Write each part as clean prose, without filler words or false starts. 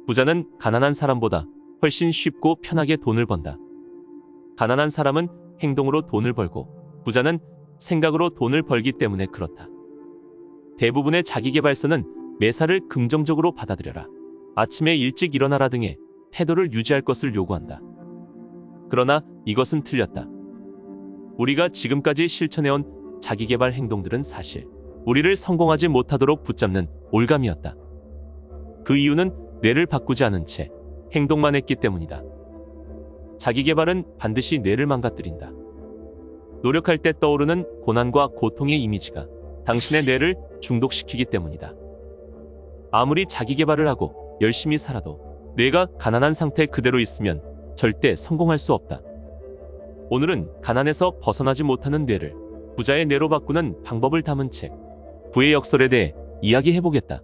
부자는 가난한 사람보다 훨씬 쉽고 편하게 돈을 번다. 가난한 사람은 행동으로 돈을 벌고 부자는 생각으로 돈을 벌기 때문에 그렇다. 대부분의 자기계발서는 매사를 긍정적으로 받아들여라, 아침에 일찍 일어나라 등의 태도를 유지할 것을 요구한다. 그러나 이것은 틀렸다. 우리가 지금까지 실천해온 자기계발 행동들은 사실 우리를 성공하지 못하도록 붙잡는 올감이었다. 그 이유는 뇌를 바꾸지 않은 채 행동만 했기 때문이다. 자기계발은 반드시 뇌를 망가뜨린다. 노력할 때 떠오르는 고난과 고통의 이미지가 당신의 뇌를 중독시키기 때문이다. 아무리 자기계발을 하고 열심히 살아도 뇌가 가난한 상태 그대로 있으면 절대 성공할 수 없다. 오늘은 가난에서 벗어나지 못하는 뇌를 부자의 뇌로 바꾸는 방법을 담은 책, 부의 역설에 대해 이야기해보겠다.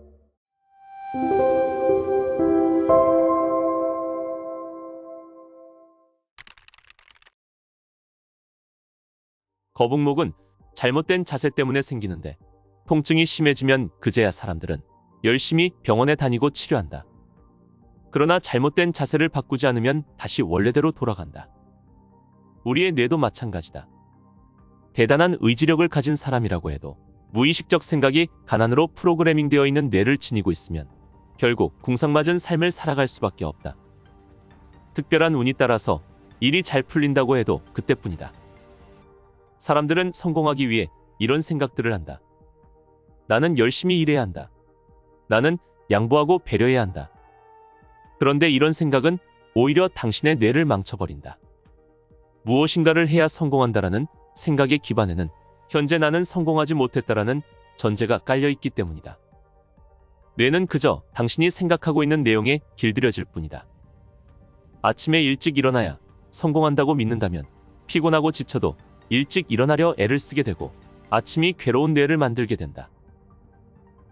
거북목은 잘못된 자세 때문에 생기는데, 통증이 심해지면 그제야 사람들은 열심히 병원에 다니고 치료한다. 그러나 잘못된 자세를 바꾸지 않으면 다시 원래대로 돌아간다. 우리의 뇌도 마찬가지다. 대단한 의지력을 가진 사람이라고 해도 무의식적 생각이 가난으로 프로그래밍되어 있는 뇌를 지니고 있으면 결국 궁상맞은 삶을 살아갈 수밖에 없다. 특별한 운이 따라서 일이 잘 풀린다고 해도 그때뿐이다. 사람들은 성공하기 위해 이런 생각들을 한다. 나는 열심히 일해야 한다. 나는 양보하고 배려해야 한다. 그런데 이런 생각은 오히려 당신의 뇌를 망쳐버린다. 무엇인가를 해야 성공한다라는 생각의 기반에는 현재 나는 성공하지 못했다라는 전제가 깔려있기 때문이다. 뇌는 그저 당신이 생각하고 있는 내용에 길들여질 뿐이다. 아침에 일찍 일어나야 성공한다고 믿는다면 피곤하고 지쳐도 일찍 일어나려 애를 쓰게 되고 아침이 괴로운 뇌를 만들게 된다.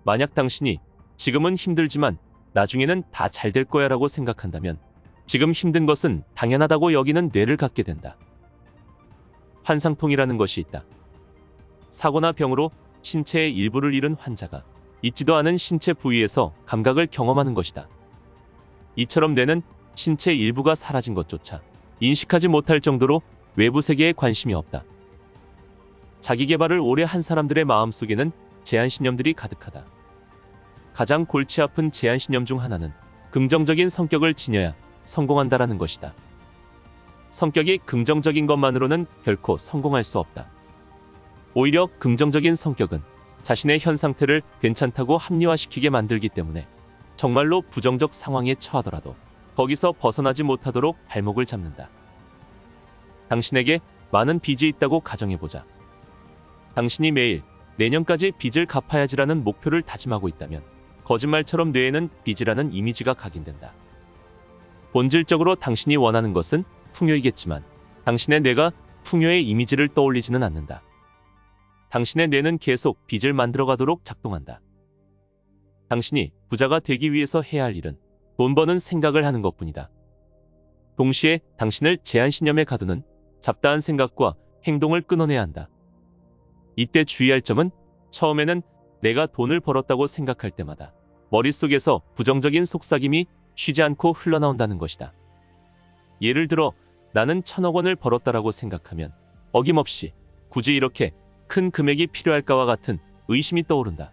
만약 당신이 지금은 힘들지만 나중에는 다 잘 될 거야 라고 생각한다면 지금 힘든 것은 당연하다고 여기는 뇌를 갖게 된다. 환상통이라는 것이 있다. 사고나 병으로 신체의 일부를 잃은 환자가 있지도 않은 신체 부위에서 감각을 경험하는 것이다. 이처럼 뇌는 신체 일부가 사라진 것조차 인식하지 못할 정도로 외부 세계에 관심이 없다. 자기계발을 오래 한 사람들의 마음속에는 제한신념들이 가득하다. 가장 골치 아픈 제한신념 중 하나는 긍정적인 성격을 지녀야 성공한다라는 것이다. 성격이 긍정적인 것만으로는 결코 성공할 수 없다. 오히려 긍정적인 성격은 자신의 현 상태를 괜찮다고 합리화시키게 만들기 때문에 정말로 부정적 상황에 처하더라도 거기서 벗어나지 못하도록 발목을 잡는다. 당신에게 많은 빚이 있다고 가정해보자. 당신이 매일 내년까지 빚을 갚아야지라는 목표를 다짐하고 있다면 거짓말처럼 뇌에는 빚이라는 이미지가 각인된다. 본질적으로 당신이 원하는 것은 풍요이겠지만 당신의 뇌가 풍요의 이미지를 떠올리지는 않는다. 당신의 뇌는 계속 빚을 만들어가도록 작동한다. 당신이 부자가 되기 위해서 해야 할 일은 돈 버는 생각을 하는 것뿐이다. 동시에 당신을 제한신념에 가두는 잡다한 생각과 행동을 끊어내야 한다. 이때 주의할 점은 처음에는 내가 돈을 벌었다고 생각할 때마다 머릿속에서 부정적인 속삭임이 쉬지 않고 흘러나온다는 것이다. 예를 들어 나는 1,000억 원을 벌었다라고 생각하면 어김없이 굳이 이렇게 큰 금액이 필요할까와 같은 의심이 떠오른다.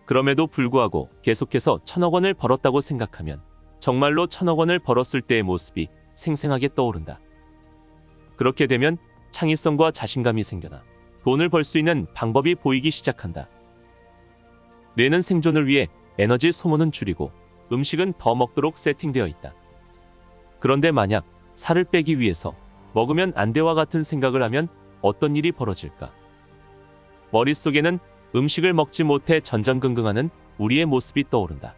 그럼에도 불구하고 계속해서 1,000억 원을 벌었다고 생각하면 정말로 1,000억 원을 벌었을 때의 모습이 생생하게 떠오른다. 그렇게 되면 창의성과 자신감이 생겨나 돈을 벌 수 있는 방법이 보이기 시작한다. 뇌는 생존을 위해 에너지 소모는 줄이고 음식은 더 먹도록 세팅되어 있다. 그런데 만약 살을 빼기 위해서 먹으면 안 돼와 같은 생각을 하면 어떤 일이 벌어질까? 머릿속에는 음식을 먹지 못해 전전긍긍하는 우리의 모습이 떠오른다.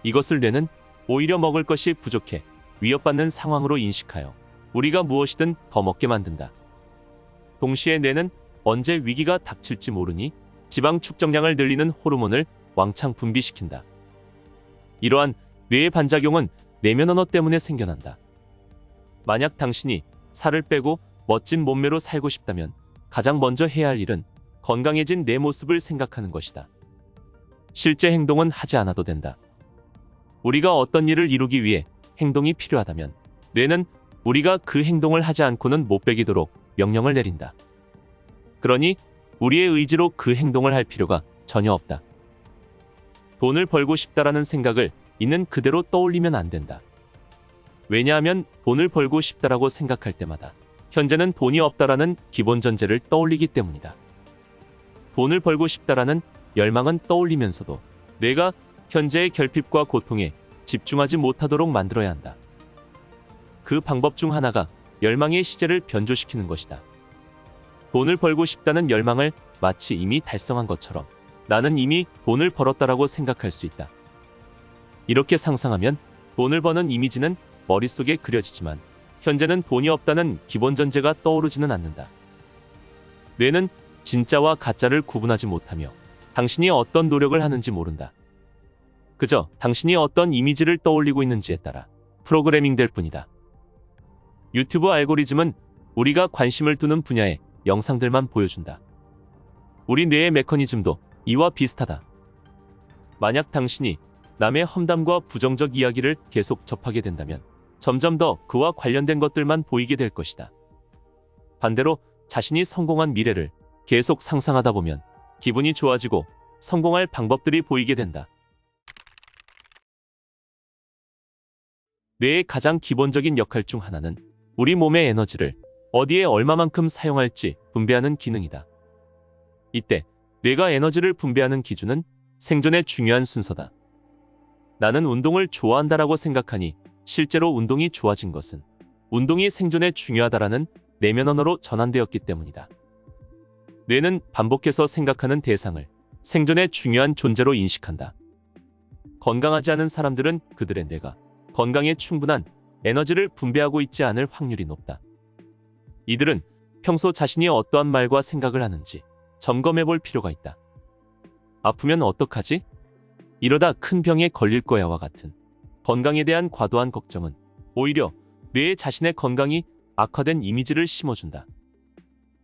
이것을 뇌는 오히려 먹을 것이 부족해 위협받는 상황으로 인식하여 우리가 무엇이든 더 먹게 만든다. 동시에 뇌는 언제 위기가 닥칠지 모르니 지방 축적량을 늘리는 호르몬을 왕창 분비시킨다. 이러한 뇌의 반작용은 내면 언어 때문에 생겨난다. 만약 당신이 살을 빼고 멋진 몸매로 살고 싶다면 가장 먼저 해야 할 일은 건강해진 내 모습을 생각하는 것이다. 실제 행동은 하지 않아도 된다. 우리가 어떤 일을 이루기 위해 행동이 필요하다면 뇌는 우리가 그 행동을 하지 않고는 못 베기도록 명령을 내린다. 그러니 우리의 의지로 그 행동을 할 필요가 전혀 없다. 돈을 벌고 싶다라는 생각을 있는 그대로 떠올리면 안 된다. 왜냐하면 돈을 벌고 싶다라고 생각할 때마다 현재는 돈이 없다라는 기본 전제를 떠올리기 때문이다. 돈을 벌고 싶다라는 열망은 떠올리면서도 뇌가 현재의 결핍과 고통에 집중하지 못하도록 만들어야 한다. 그 방법 중 하나가 열망의 시제를 변조시키는 것이다. 돈을 벌고 싶다는 열망을 마치 이미 달성한 것처럼 나는 이미 돈을 벌었다라고 생각할 수 있다. 이렇게 상상하면 돈을 버는 이미지는 머릿속에 그려지지만 현재는 돈이 없다는 기본 전제가 떠오르지는 않는다. 뇌는 진짜와 가짜를 구분하지 못하며 당신이 어떤 노력을 하는지 모른다. 그저 당신이 어떤 이미지를 떠올리고 있는지에 따라 프로그래밍 될 뿐이다. 유튜브 알고리즘은 우리가 관심을 두는 분야의 영상들만 보여준다. 우리 뇌의 메커니즘도 이와 비슷하다. 만약 당신이 남의 험담과 부정적 이야기를 계속 접하게 된다면 점점 더 그와 관련된 것들만 보이게 될 것이다. 반대로 자신이 성공한 미래를 계속 상상하다 보면 기분이 좋아지고 성공할 방법들이 보이게 된다. 뇌의 가장 기본적인 역할 중 하나는 우리 몸의 에너지를 어디에 얼마만큼 사용할지 분배하는 기능이다. 이때 뇌가 에너지를 분배하는 기준은 생존의 중요한 순서다. 나는 운동을 좋아한다라고 생각하니 실제로 운동이 좋아진 것은 운동이 생존에 중요하다라는 내면 언어로 전환되었기 때문이다. 뇌는 반복해서 생각하는 대상을 생존에 중요한 존재로 인식한다. 건강하지 않은 사람들은 그들의 뇌가 건강에 충분한 에너지를 분배하고 있지 않을 확률이 높다. 이들은 평소 자신이 어떠한 말과 생각을 하는지 점검해 볼 필요가 있다. 아프면 어떡하지? 이러다 큰 병에 걸릴 거야와 같은 건강에 대한 과도한 걱정은 오히려 뇌에 자신의 건강이 악화된 이미지를 심어준다.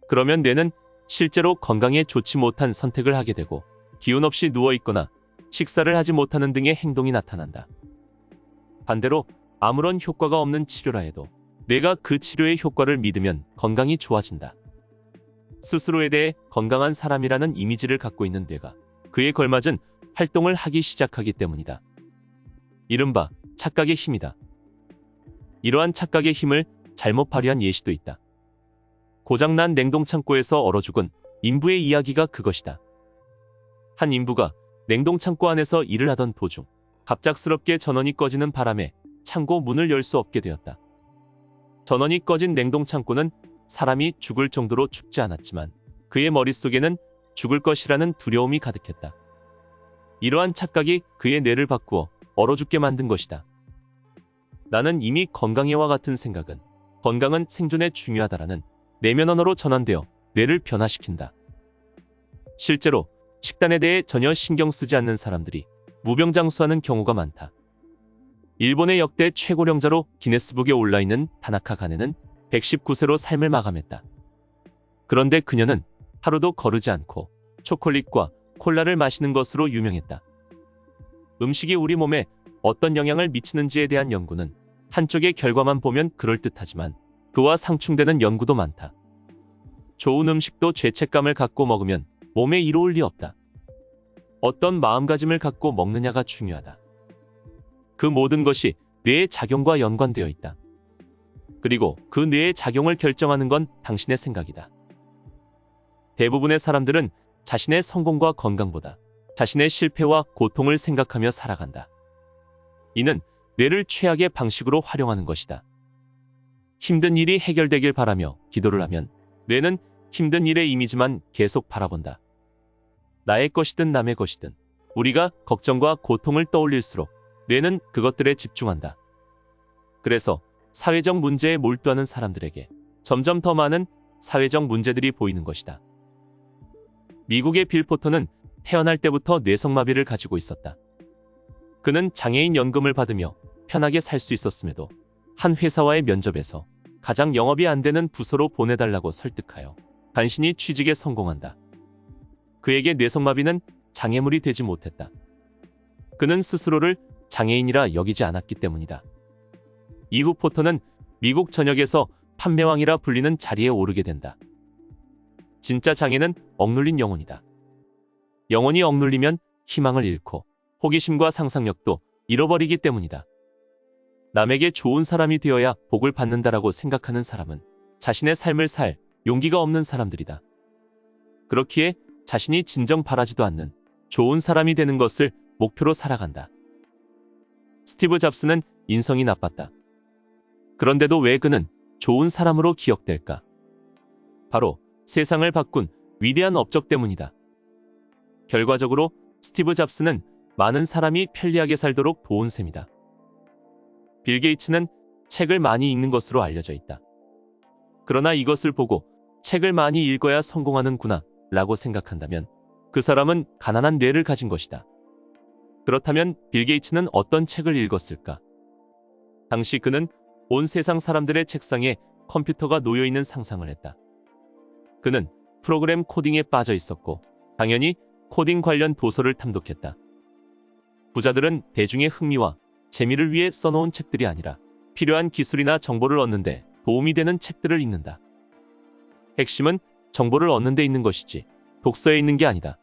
그러면 뇌는 실제로 건강에 좋지 못한 선택을 하게 되고 기운 없이 누워있거나 식사를 하지 못하는 등의 행동이 나타난다. 반대로 아무런 효과가 없는 치료라 해도 뇌가 그 치료의 효과를 믿으면 건강이 좋아진다. 스스로에 대해 건강한 사람이라는 이미지를 갖고 있는 뇌가 그에 걸맞은 활동을 하기 시작하기 때문이다. 이른바 착각의 힘이다. 이러한 착각의 힘을 잘못 발휘한 예시도 있다. 고장난 냉동창고에서 얼어 죽은 인부의 이야기가 그것이다. 한 인부가 냉동창고 안에서 일을 하던 도중 갑작스럽게 전원이 꺼지는 바람에 창고 문을 열 수 없게 되었다. 전원이 꺼진 냉동창고는 사람이 죽을 정도로 춥지 않았지만 그의 머릿속에는 죽을 것이라는 두려움이 가득했다. 이러한 착각이 그의 뇌를 바꾸어 얼어 죽게 만든 것이다. 나는 이미 건강해와 같은 생각은 건강은 생존에 중요하다라는 내면 언어로 전환되어 뇌를 변화시킨다. 실제로 식단에 대해 전혀 신경 쓰지 않는 사람들이 무병장수하는 경우가 많다. 일본의 역대 최고령자로 기네스북에 올라있는 다나카 가네는 119세로 삶을 마감했다. 그런데 그녀는 하루도 거르지 않고 초콜릿과 콜라를 마시는 것으로 유명했다. 음식이 우리 몸에 어떤 영향을 미치는지에 대한 연구는 한쪽의 결과만 보면 그럴듯하지만 그와 상충되는 연구도 많다. 좋은 음식도 죄책감을 갖고 먹으면 몸에 이로울 리 없다. 어떤 마음가짐을 갖고 먹느냐가 중요하다. 그 모든 것이 뇌의 작용과 연관되어 있다. 그리고 그 뇌의 작용을 결정하는 건 당신의 생각이다. 대부분의 사람들은 자신의 성공과 건강보다 자신의 실패와 고통을 생각하며 살아간다. 이는 뇌를 최악의 방식으로 활용하는 것이다. 힘든 일이 해결되길 바라며 기도를 하면 뇌는 힘든 일의 이미지만 계속 바라본다. 나의 것이든 남의 것이든 우리가 걱정과 고통을 떠올릴수록 뇌는 그것들에 집중한다. 그래서 사회적 문제에 몰두하는 사람들에게 점점 더 많은 사회적 문제들이 보이는 것이다. 미국의 빌 포터는 태어날 때부터 뇌성마비를 가지고 있었다. 그는 장애인 연금을 받으며 편하게 살 수 있었음에도 한 회사와의 면접에서 가장 영업이 안 되는 부서로 보내달라고 설득하여 간신히 취직에 성공한다. 그에게 뇌성마비는 장애물이 되지 못했다. 그는 스스로를 장애인이라 여기지 않았기 때문이다. 이후 포터는 미국 전역에서 판매왕이라 불리는 자리에 오르게 된다. 진짜 장애는 억눌린 영혼이다. 영혼이 억눌리면 희망을 잃고 호기심과 상상력도 잃어버리기 때문이다. 남에게 좋은 사람이 되어야 복을 받는다라고 생각하는 사람은 자신의 삶을 살 용기가 없는 사람들이다. 그렇기에 자신이 진정 바라지도 않는 좋은 사람이 되는 것을 목표로 살아간다. 스티브 잡스는 인성이 나빴다. 그런데도 왜 그는 좋은 사람으로 기억될까? 바로 세상을 바꾼 위대한 업적 때문이다. 결과적으로 스티브 잡스는 많은 사람이 편리하게 살도록 도운 셈이다. 빌 게이츠는 책을 많이 읽는 것으로 알려져 있다. 그러나 이것을 보고 책을 많이 읽어야 성공하는구나 라고 생각한다면 그 사람은 가난한 뇌를 가진 것이다. 그렇다면 빌 게이츠는 어떤 책을 읽었을까? 당시 그는 온 세상 사람들의 책상에 컴퓨터가 놓여 있는 상상을 했다. 그는 프로그램 코딩에 빠져 있었고 당연히 코딩 관련 도서를 탐독했다. 부자들은 대중의 흥미와 재미를 위해 써놓은 책들이 아니라 필요한 기술이나 정보를 얻는데 도움이 되는 책들을 읽는다. 핵심은 정보를 얻는 데 있는 것이지 독서에 있는 게 아니다.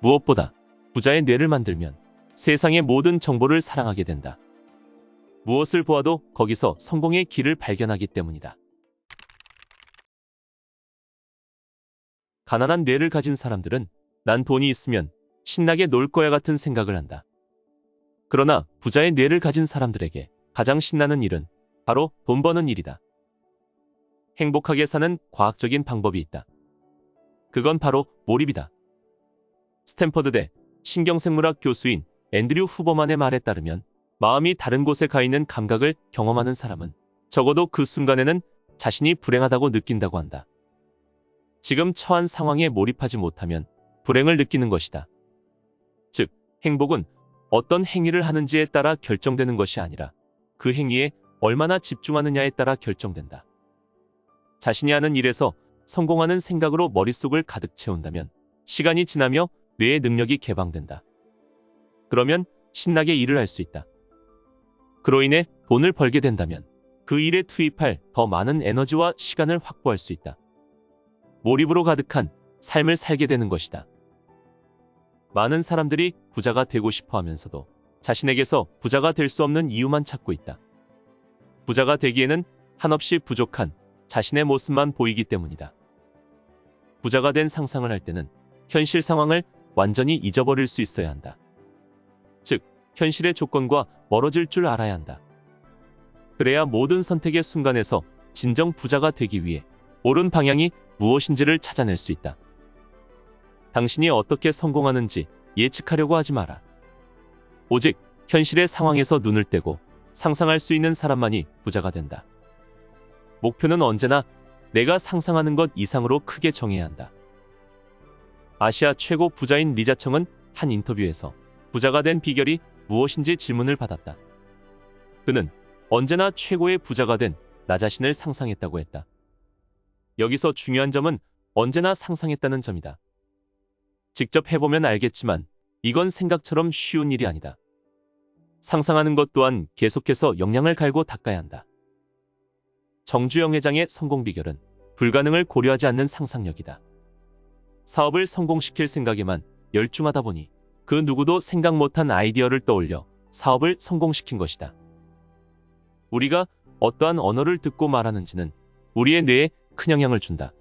무엇보다 부자의 뇌를 만들면 세상의 모든 정보를 사랑하게 된다. 무엇을 보아도 거기서 성공의 길을 발견하기 때문이다. 가난한 뇌를 가진 사람들은 난 돈이 있으면 신나게 놀 거야 같은 생각을 한다. 그러나 부자의 뇌를 가진 사람들에게 가장 신나는 일은 바로 돈 버는 일이다. 행복하게 사는 과학적인 방법이 있다. 그건 바로 몰입이다. 스탠퍼드대 신경생물학 교수인 앤드류 후버만의 말에 따르면 마음이 다른 곳에 가 있는 감각을 경험하는 사람은 적어도 그 순간에는 자신이 불행하다고 느낀다고 한다. 지금 처한 상황에 몰입하지 못하면 불행을 느끼는 것이다. 즉, 행복은 어떤 행위를 하는지에 따라 결정되는 것이 아니라 그 행위에 얼마나 집중하느냐에 따라 결정된다. 자신이 하는 일에서 성공하는 생각으로 머릿속을 가득 채운다면 시간이 지나며 뇌의 능력이 개방된다. 그러면 신나게 일을 할 수 있다. 그로 인해 돈을 벌게 된다면 그 일에 투입할 더 많은 에너지와 시간을 확보할 수 있다. 몰입으로 가득한 삶을 살게 되는 것이다. 많은 사람들이 부자가 되고 싶어 하면서도 자신에게서 부자가 될 수 없는 이유만 찾고 있다. 부자가 되기에는 한없이 부족한 자신의 모습만 보이기 때문이다. 부자가 된 상상을 할 때는 현실 상황을 완전히 잊어버릴 수 있어야 한다. 즉, 현실의 조건과 멀어질 줄 알아야 한다. 그래야 모든 선택의 순간에서 진정 부자가 되기 위해 옳은 방향이 무엇인지를 찾아낼 수 있다. 당신이 어떻게 성공하는지 예측하려고 하지 마라. 오직 현실의 상황에서 눈을 떼고 상상할 수 있는 사람만이 부자가 된다. 목표는 언제나 내가 상상하는 것 이상으로 크게 정해야 한다. 아시아 최고 부자인 리자청은 한 인터뷰에서 부자가 된 비결이 무엇인지 질문을 받았다. 그는 언제나 최고의 부자가 된 나 자신을 상상했다고 했다. 여기서 중요한 점은 언제나 상상했다는 점이다. 직접 해보면 알겠지만 이건 생각처럼 쉬운 일이 아니다. 상상하는 것 또한 계속해서 역량을 갈고 닦아야 한다. 정주영 회장의 성공 비결은 불가능을 고려하지 않는 상상력이다. 사업을 성공시킬 생각에만 열중하다 보니 그 누구도 생각 못한 아이디어를 떠올려 사업을 성공시킨 것이다. 우리가 어떠한 언어를 듣고 말하는지는 우리의 뇌에 큰 영향을 준다.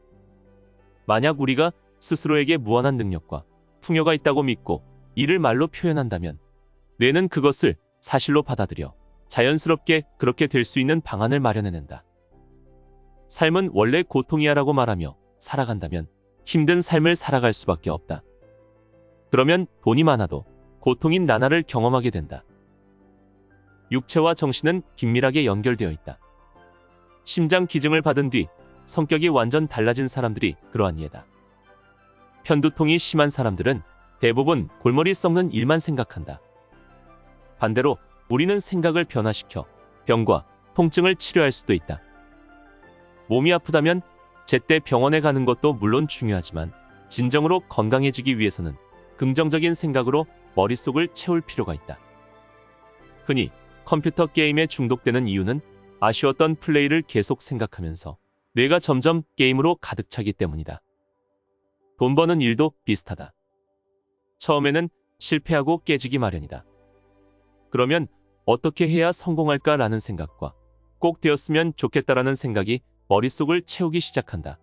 만약 우리가 스스로에게 무한한 능력과 풍요가 있다고 믿고 이를 말로 표현한다면 뇌는 그것을 사실로 받아들여 자연스럽게 그렇게 될 수 있는 방안을 마련해낸다. 삶은 원래 고통이야라고 말하며 살아간다면 힘든 삶을 살아갈 수밖에 없다. 그러면 돈이 많아도 고통인 나날을 경험하게 된다. 육체와 정신은 긴밀하게 연결되어 있다. 심장 기증을 받은 뒤 성격이 완전 달라진 사람들이 그러한 예다. 편두통이 심한 사람들은 대부분 골머리 썩는 일만 생각한다. 반대로 우리는 생각을 변화시켜 병과 통증을 치료할 수도 있다. 몸이 아프다면 제때 병원에 가는 것도 물론 중요하지만 진정으로 건강해지기 위해서는 긍정적인 생각으로 머릿속을 채울 필요가 있다. 흔히 컴퓨터 게임에 중독되는 이유는 아쉬웠던 플레이를 계속 생각하면서 뇌가 점점 게임으로 가득 차기 때문이다. 돈 버는 일도 비슷하다. 처음에는 실패하고 깨지기 마련이다. 그러면 어떻게 해야 성공할까라는 생각과 꼭 되었으면 좋겠다라는 생각이 머릿속을 채우기 시작한다.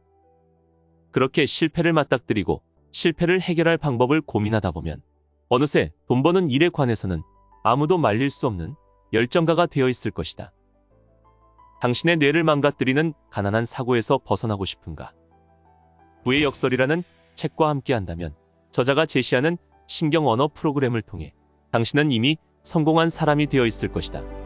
그렇게 실패를 맞닥뜨리고 실패를 해결할 방법을 고민하다 보면 어느새 돈 버는 일에 관해서는 아무도 말릴 수 없는 열정가가 되어 있을 것이다. 당신의 뇌를 망가뜨리는 가난한 사고에서 벗어나고 싶은가? 부의 역설이라는 책과 함께 한다면 저자가 제시하는 신경 언어 프로그램을 통해 당신은 이미 성공한 사람이 되어 있을 것이다.